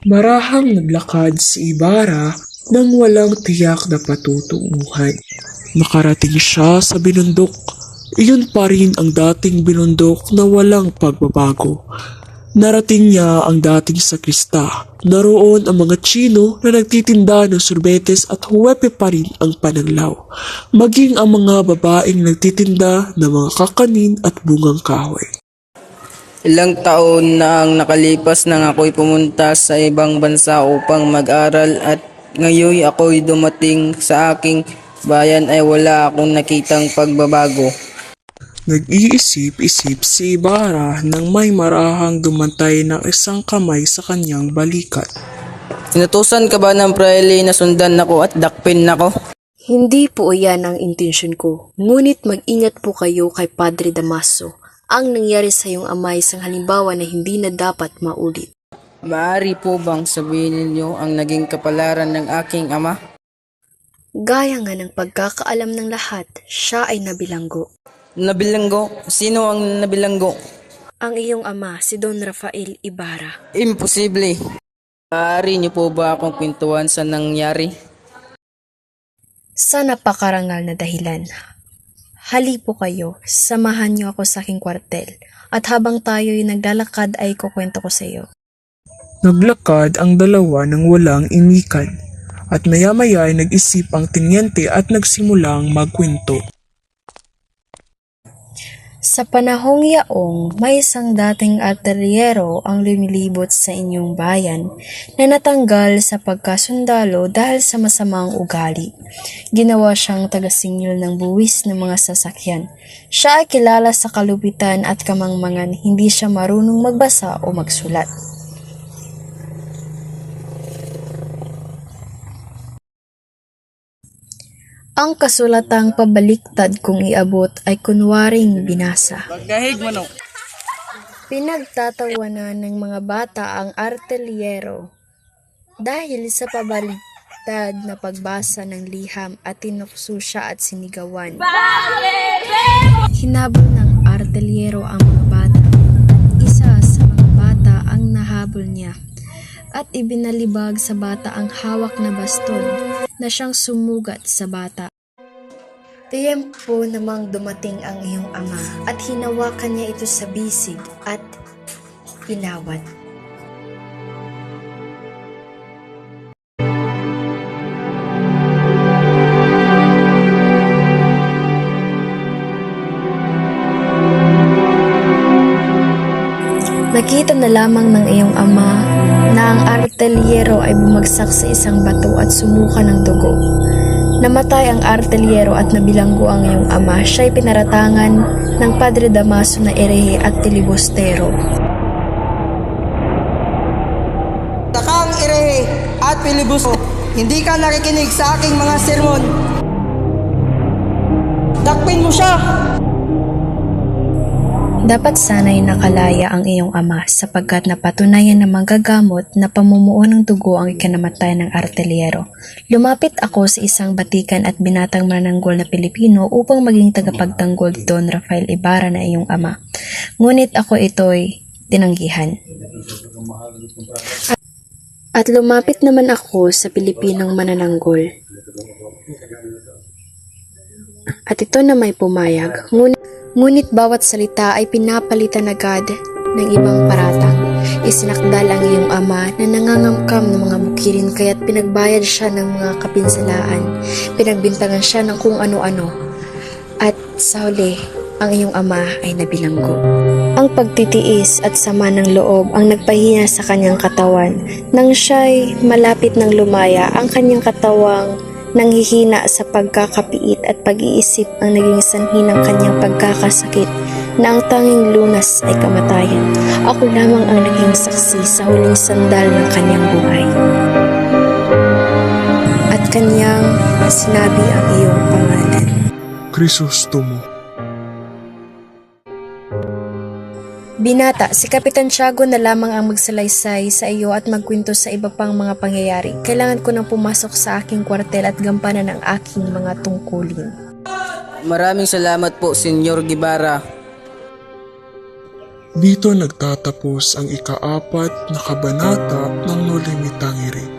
Marahang naglakad si Ibarra nang walang tiyak na patutunguhan. Nakarating siya sa binundok. Iyon pa rin ang dating binundok na walang pagbabago. Narating niya ang dating sakrista. Naroon ang mga Tsino na nagtitinda ng sorbetes at huwepe pa rin ang pananglaw. Maging ang mga babaeng nagtitinda ng mga kakanin at bungang kahoy. Ilang taon na ang nakalipas nang ako'y pumunta sa ibang bansa upang mag-aral at ngayon ako'y dumating sa aking bayan ay wala akong nakitang pagbabago. Nag-iisip-isip si Ibarra nang may marahang dumantay ng isang kamay sa kanyang balikat. Inutusan ka ba ng praile na sundan ako at dakpin ako? Hindi po iyan ang intensyon ko, ngunit mag-ingat po kayo kay Padre Damaso. Ang nangyari sa iyong ama ay isang halimbawa na hindi na dapat maulit. Maaari po bang sabihin ninyo ang naging kapalaran ng aking ama? Gaya nga ng pagkakaalam ng lahat, siya ay nabilanggo. Nabilanggo? Sino ang nabilanggo? Ang iyong ama, si Don Rafael Ibarra. Imposible. Maaari niyo po ba akong kwentuhan sa nangyari? Sa napakarangal na dahilan. Hali po kayo, samahan niyo ako sa aking kwartel. At habang tayo'y naglalakad ay kukwento ko sa iyo. Naglakad ang dalawa ng walang imikan. At maya-maya ay nag-isip ang tinyente at nagsimulang magkwento. Sa panahong yaong, may isang dating artilyero ang lumilibot sa inyong bayan na natanggal sa pagkasundalo dahil sa masamang ugali. Ginawa siyang tagasingil ng buwis ng mga sasakyan. Siya ay kilala sa kalupitan at kamangmangan, hindi siya marunong magbasa o magsulat. Ang kasulatang pabaliktad kung iabot ay kunwaring binasa. Pagdahig manok. Pinagtatawanan ng mga bata ang artilyero dahil sa pabaliktad na pagbasa ng liham at tinukso siya at sinigawan. Hinabol ng artilyero ang mga bata at isa sa mga bata ang nahabol niya at ibinalibag sa bata ang hawak na baston na siyang sumugat sa bata. Tiyempo namang dumating ang iyong ama at hinawakan niya ito sa bisig at inawat. Nakita na lamang ng iyong ama na ang artilyero ay bumagsak sa isang bato at sumuka ng dugo. Namatay ang artilyero at nabilanggo ang iyong ama. Siya ay pinaratangan ng Padre Damaso na erehe at tilibustero. Takang erehe at pilibustero, hindi ka nakikinig sa aking mga sermon. Dakpin mo siya! Dapat sana'y nakalaya ang iyong ama sapagkat napatunayan na manggagamot na pamumuo ng dugo ang ikinamatay ng artilyero. Lumapit ako sa isang batikan at binatang manananggol na Pilipino upang maging tagapagtanggol Don Rafael Ibarra na iyong ama. Ngunit ako ito'y tinanggihan. At lumapit naman ako sa Pilipinong manananggol. At ito na may pumayag. Ngunit bawat salita ay pinapalitan agad ng ibang paratang. Isinakdal ang iyong ama na nangangamkam ng mga bukirin kaya't pinagbayad siya ng mga kapinsalaan. Pinagbintangan siya ng kung ano-ano. At sa huli, ang iyong ama ay nabilanggo. Ang pagtitiis at sama ng loob ang nagpahina sa kanyang katawan. Nang siya'y malapit ng lumaya, ang kanyang katawang nanghihina sa pagkakapiit at pag-iisip ang naging sanhi ng kanyang pagkakasakit na ang tanging lunas ay kamatayan. Ako lamang ang naging saksi sa huling sandal ng kanyang buhay. At kanyang sinabi ang iyong pangalan. Crisostomo. Binata, si Kapitan Tiago na lamang ang magsalaysay sa iyo at magkwento sa iba pang mga pangyayari. Kailangan ko nang pumasok sa aking kwartel at gampanan ang aking mga tungkulin. Maraming salamat po, Senyor Guevara. Dito nagtatapos ang ika-4 na kabanata ng No Limitang Iri.